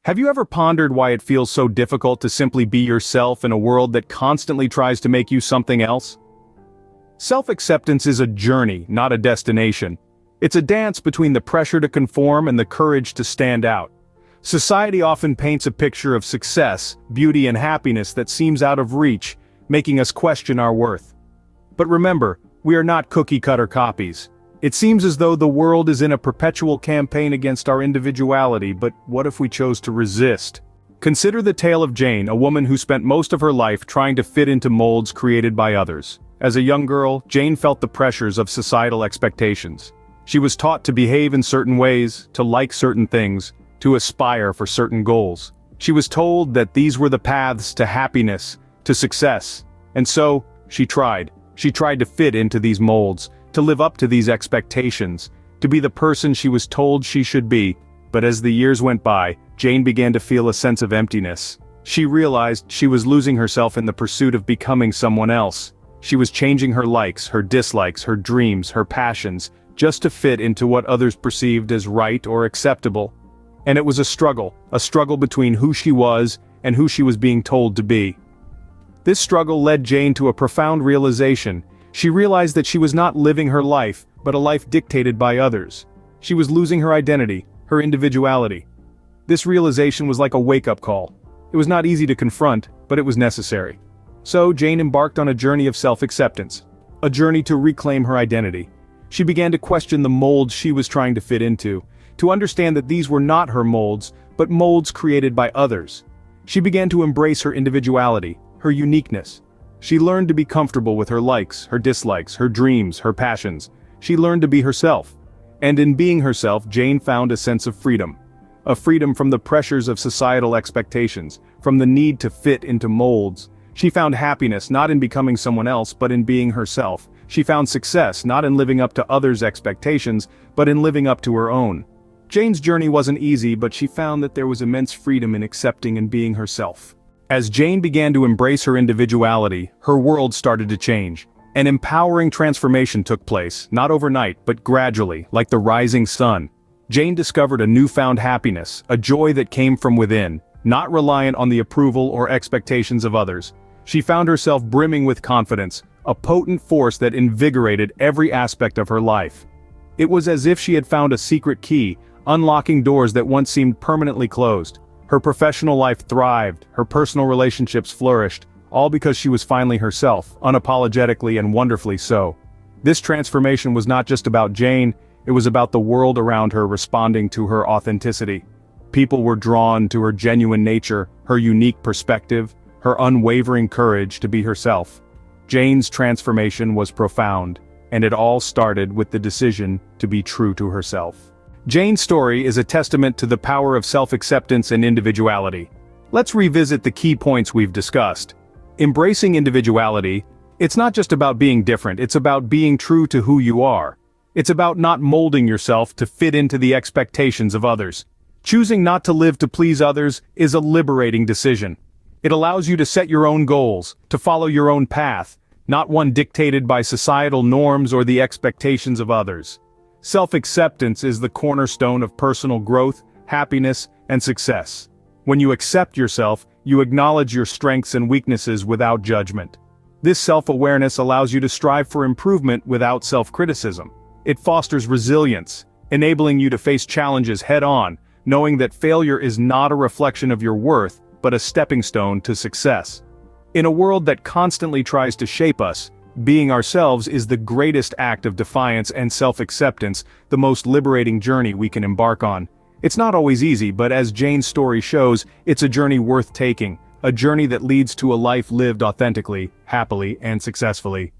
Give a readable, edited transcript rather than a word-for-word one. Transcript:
Have you ever pondered why it feels so difficult to simply be yourself in a world that constantly tries to make you something else? Self-acceptance is a journey, not a destination. It's a dance between the pressure to conform and the courage to stand out. Society often paints a picture of success, beauty and happiness that seems out of reach, making us question our worth. But remember, we are not cookie-cutter copies. It seems as though the world is in a perpetual campaign against our individuality, but what if we chose to resist? Consider the tale of Jane, a woman who spent most of her life trying to fit into molds created by others. As a young girl, Jane felt the pressures of societal expectations. She was taught to behave in certain ways, to like certain things, to aspire for certain goals. She was told that these were the paths to happiness, to success. And so, she tried. She tried to fit into these molds, to live up to these expectations, to be the person she was told she should be. But as the years went by, Jane began to feel a sense of emptiness. She realized she was losing herself in the pursuit of becoming someone else. She was changing her likes, her dislikes, her dreams, her passions, just to fit into what others perceived as right or acceptable. And it was a struggle between who she was and who she was being told to be. This struggle led Jane to a profound realization. She realized that she was not living her life, but a life dictated by others. She was losing her identity, her individuality. This realization was like a wake-up call. It was not easy to confront, but it was necessary. So Jane embarked on a journey of self-acceptance, a journey to reclaim her identity. She began to question the molds she was trying to fit into, to understand that these were not her molds, but molds created by others. She began to embrace her individuality, her uniqueness. She learned to be comfortable with her likes, her dislikes, her dreams, her passions. She learned to be herself. And in being herself, Jane found a sense of freedom. A freedom from the pressures of societal expectations, from the need to fit into molds. She found happiness not in becoming someone else, but in being herself. She found success not in living up to others' expectations, but in living up to her own. Jane's journey wasn't easy, but she found that there was immense freedom in accepting and being herself. As Jane began to embrace her individuality, her world started to change. An empowering transformation took place, not overnight, but gradually, like the rising sun. Jane discovered a newfound happiness, a joy that came from within, not reliant on the approval or expectations of others. She found herself brimming with confidence, a potent force that invigorated every aspect of her life. It was as if she had found a secret key, unlocking doors that once seemed permanently closed. Her professional life thrived, her personal relationships flourished, all because she was finally herself, unapologetically and wonderfully so. This transformation was not just about Jane, it was about the world around her responding to her authenticity. People were drawn to her genuine nature, her unique perspective, her unwavering courage to be herself. Jane's transformation was profound, and it all started with the decision to be true to herself. Jane's story is a testament to the power of self-acceptance and individuality. Let's revisit the key points we've discussed. Embracing individuality, it's not just about being different, it's about being true to who you are. It's about not molding yourself to fit into the expectations of others. Choosing not to live to please others is a liberating decision. It allows you to set your own goals, to follow your own path, not one dictated by societal norms or the expectations of others. Self-acceptance is the cornerstone of personal growth, happiness, and success. When you accept yourself, you acknowledge your strengths and weaknesses without judgment. This self-awareness allows you to strive for improvement without self-criticism. It fosters resilience, enabling you to face challenges head-on, knowing that failure is not a reflection of your worth, but a stepping stone to success. In a world that constantly tries to shape us, being ourselves is the greatest act of defiance and self-acceptance, the most liberating journey we can embark on. It's not always easy, but as Jane's story shows, it's a journey worth taking, a journey that leads to a life lived authentically, happily, and successfully.